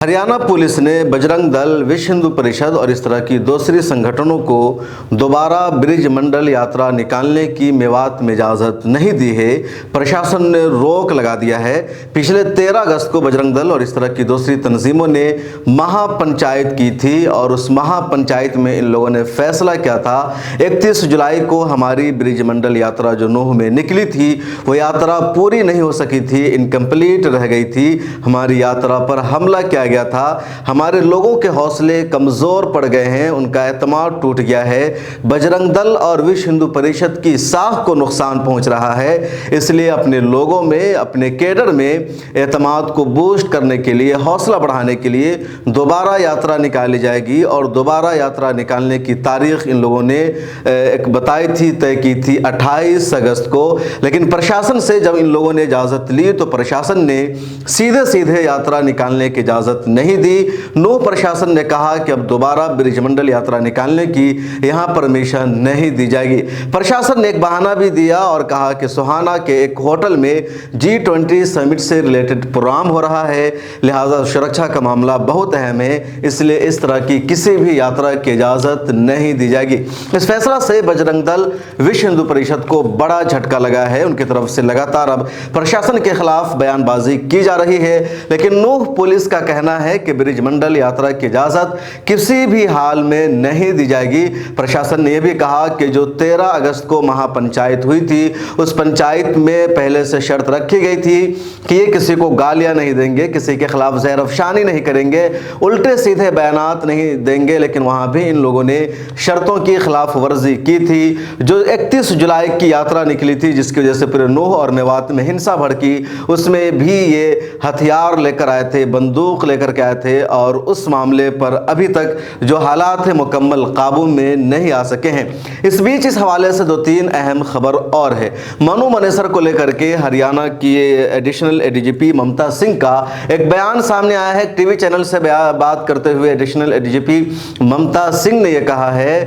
Haryana police ने बजरंग दल, विश्व हिंदू परिषद और इस तरह की दूसरी संगठनों को दोबारा ब्रिज मंडल यात्रा निकालने की मेवात में इजाज़त नहीं दी है। प्रशासन ने रोक लगा दिया है। पिछले 13 अगस्त को बजरंग दल और इस तरह की दूसरी तंजीमों ने महापंचायत की थी और उस महापंचायत में इन लोगों ने फैसला किया था 31 जुलाई को हमारी ब्रिज मंडल यात्रा जो नूह में निकली थी वो यात्रा पूरी नहीं हो सकी थी, इनकम्प्लीट रह गई थी। हमारी यात्रा पर हमला किया गया था। हमारे लोगों के हौसले कमज़ोर पड़ गए हैं, उनका एतमाद टूट गया है। बजरंग दल और विश्व हिंदू परिषद की साख को नुकसान पहुंच रहा है। इसलिए अपने लोगों में, अपने कैडर में एतमाद को बूस्ट करने के लिए, हौसला बढ़ाने के लिए दोबारा यात्रा निकाली जाएगी और दोबारा यात्रा निकालने की तारीख इन लोगों ने एक बताई थी, तय की थी 28 अगस्त को। लेकिन प्रशासन से जब इन लोगों ने इजाज़त ली तो प्रशासन ने सीधे सीधे यात्रा निकालने की इजाज़त नहीं दी। नूह प्रशासन ने कहा कि अब दोबारा ब्रिजमंडल यात्रा निकालने की यहां परमिशन नहीं दी जाएगी। प्रशासन ने एक बहाना भी दिया और कहा कि सोहाना के एक होटल में G20 समिट से रिलेटेड प्रोग्राम हो रहा है, लिहाजा सुरक्षा का मामला बहुत अहम है, इसलिए इस तरह की किसी भी यात्रा की इजाज़त नहीं दी जाएगी। इस फैसला से बजरंग दल, विश्व हिंदू परिषद को बड़ा झटका लगा है। उनकी तरफ से लगातार अब प्रशासन के खिलाफ बयानबाजी की जा रही है, लेकिन नूह पुलिस का कहना है कि ब्रिज मंडल यात्रा की इजाजत किसी भी हाल में नहीं दी जाएगी। प्रशासन ने यह भी कहा कि जो 13 अगस्त को महापंचायत हुई थी उस पंचायत में पहले से शर्त रखी गई थी कि ये किसी को गालियां नहीं देंगे, किसी के खिलाफ जहर अफशानी नहीं करेंगे, उल्टे सीधे बयानात नहीं देंगे। लेकिन वहां भी इन लोगों ने शर्तों की खिलाफ वर्जी की थी। जो 31 जुलाई की यात्रा निकली थी जिसकी वजह से पूरे नूह और मेवात में हिंसा भड़की, उसमें भी ये हथियार लेकर आए थे, बंदूक लेकर के आए थे और उस मामले पर अभी तक जो हालात है मुकम्मल काबू में नहीं आ सके हैं। इस बीच इस हवाले से 2-3 अहम खबर और है। मनु मनेसर को लेकर के हरियाणा की एडिशनल एडीजीपी ममता सिंह का एक बयान सामने आया है। टीवी चैनल से बात करते हुए एडिशनल एडीजीपी ममता सिंह ने यह कहा है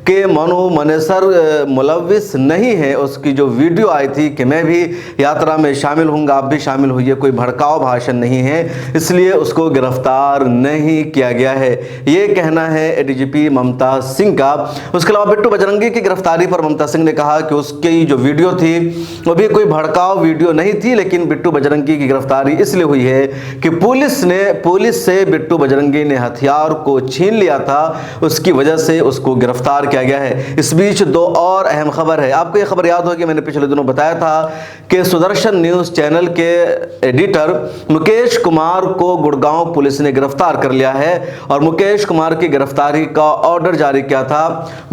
कि मनु मनेसर मुलविस नहीं है। उसकी जो वीडियो आई थी कि मैं भी यात्रा में शामिल हूँगा, आप भी शामिल हुई, कोई भड़काऊ भाषण नहीं है, इसलिए उसको गिरफ्तार नहीं किया गया है, ये कहना है एडीजीपी ममता सिंह का। उसके अलावा बिट्टू बजरंगी की गिरफ्तारी पर ममता सिंह ने कहा कि उसकी जो वीडियो थी वो भी कोई भड़काऊ वीडियो नहीं थी, लेकिन बिट्टू बजरंगी की गिरफ्तारी इसलिए हुई है कि पुलिस से बिट्टू बजरंगी ने हथियार को छीन लिया था, उसकी वजह से उसको गिरफ्तार किया गया है। इस बीच 2 और अहम खबर है। आपको यह खबर याद होगी, मैंने पिछले दिनों बताया था कि सुदर्शन न्यूज चैनल के एडिटर मुकेश कुमार को गुड़गांव पुलिस ने गिरफ्तार कर लिया है और मुकेश कुमार की गिरफ्तारी का ऑर्डर जारी किया था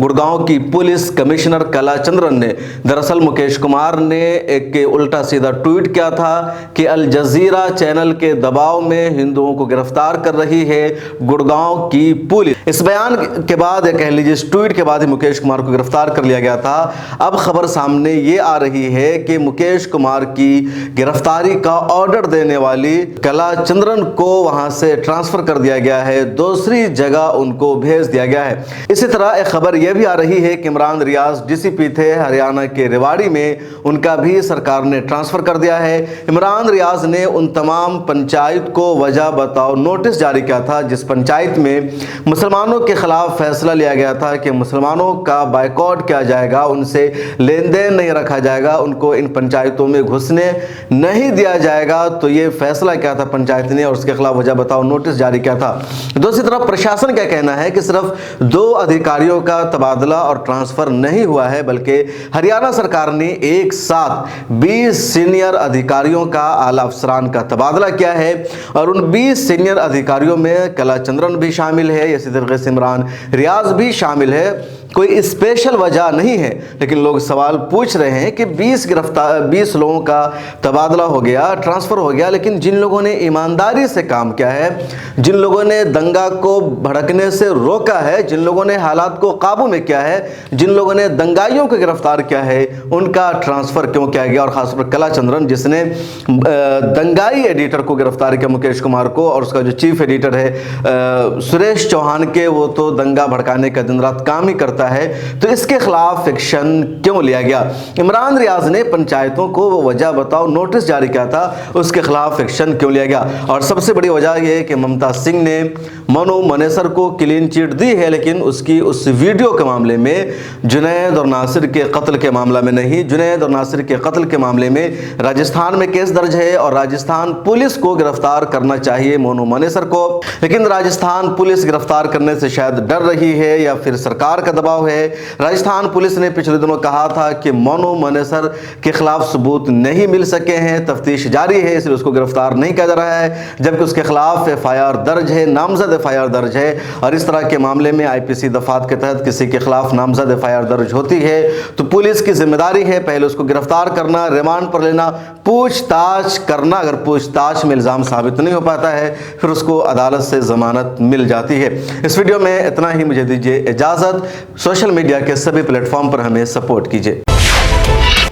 गुड़गांव की पुलिस कमिश्नर कलाचंद्रन ने। दरअसल मुकेश कुमार ने एक उल्टा सीधा ट्वीट किया था कि अल जजीरा चैनल के दबाव में हिंदुओं को गिरफ्तार कर रही है गुड़गांव की पुलिस। इस बयान के बाद, कह लीजिए इस ट्वीट के बाद ही मुकेश कुमार को गिरफ्तार कर लिया गया था। अब खबर सामने ये आ रही है कि मुकेश कुमार की गिरफ्तारी का ऑर्डर देने वाली कलाचंद्रन को वहां से ट्रांसफर कर दिया गया है, दूसरी जगह उनको भेज दिया गया है। इसी तरह एक खबर यह भी आ रही है कि इमरान रियाज डीसीपी थे हरियाणा के रेवाड़ी में, उनका भी सरकार ने ट्रांसफर कर दिया है। इमरान रियाज ने उन तमाम पंचायत को वजह बताओ नोटिस जारी किया था जिस पंचायत में मुसलमानों के खिलाफ फैसला लिया गया था कि मुसलमानों का बायकॉट किया जाएगा, उनसे लेन देन नहीं रखा जाएगा, उनको इन पंचायतों में घुसने नहीं दिया जाएगा। तो ये फैसला किया था पंचायत ने और उसके खिलाफ वजह बताओ नोटिस जारी किया था। दूसरी तरफ प्रशासन क्या कहना है कि सिर्फ 2 अधिकारियों का तबादला और ट्रांसफर नहीं हुआ है, बल्कि हरियाणा सरकार ने एक साथ 20 सीनियर अधिकारियों का, आला अफसरान का तबादला किया है और उन 20 सीनियर अधिकारियों में कलाचंद्रन भी शामिल है, इसी तरीके से इमरान रियाज भी शामिल है। कोई स्पेशल वजह नहीं है, लेकिन लोग सवाल पूछ रहे हैं कि 20 लोगों का तबादला हो गया, ट्रांसफर हो गया, लेकिन जिन लोगों ने ईमानदारी से काम किया है, जिन लोगों ने दंगा को भड़कने से रोका है, जिन लोगों ने हालात को काबू में किया है, जिन लोगों ने दंगाइयों को गिरफ्तार किया है, उनका ट्रांसफर क्यों किया गया? और खासकर कलाचंद्रन जिसने दंगाई एडिटर को गिरफ्तार किया मुकेश कुमार को, और उसका जो चीफ एडिटर है सुरेश चौहान के, वो तो दंगा भड़काने का दिन रात काम ही करता पाता है, तो इसके खिलाफ एक्शन क्यों लिया गया? इमरान रियाज ने पंचायतों को वो वजह बताओ नोटिस जारी किया था, उसके खिलाफ एक्शन क्यों लिया गया? और सबसे बड़ी वजह यह है कि ममता सिंह ने मनु मनेसर को क्लीन चिट दी है, लेकिन उसकी उस वीडियो के मामले में, जुनैद और नासिर के कत्ल के मामला में नहीं, जुनैद और नासिर के कत्ल के मामले में राजस्थान में केस दर्ज है और राजस्थान पुलिस को गिरफ्तार करना चाहिए मनु मनेसर को, लेकिन राजस्थान पुलिस गिरफ्तार करने से शायद डर रही है या फिर सरकार का दबाव है। राजस्थान पुलिस ने पिछले दिनों कहा था कि मनु मनेसर के खिलाफ सबूत नहीं मिल सके हैं, तफ्तीश जारी है, इसलिए उसको गिरफ्तार नहीं किया जा रहा है, जबकि उसके खिलाफ FIR दर्ज है, नामजद FIR दर्ज है। और इस तरह के मामले में IPC दफात के तहत किसी के खिलाफ नामजद FIR दर्ज होती है तो पुलिस की जिम्मेदारी है पहले उसको गिरफ्तार करना, रिमांड पर लेना, पूछताछ करना। अगर पूछताछ में इल्ज़ाम साबित नहीं हो पाता है फिर उसको अदालत से जमानत मिल जाती है। इस वीडियो में इतना ही, मुझे दीजिए इजाज़त। सोशल मीडिया के सभी प्लेटफॉर्म पर हमें सपोर्ट कीजिए।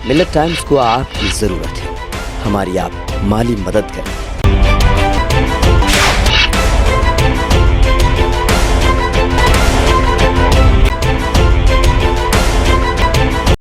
मिल्लत टाइम्स को आपकी ज़रूरत है, हमारी आप माली मदद करें।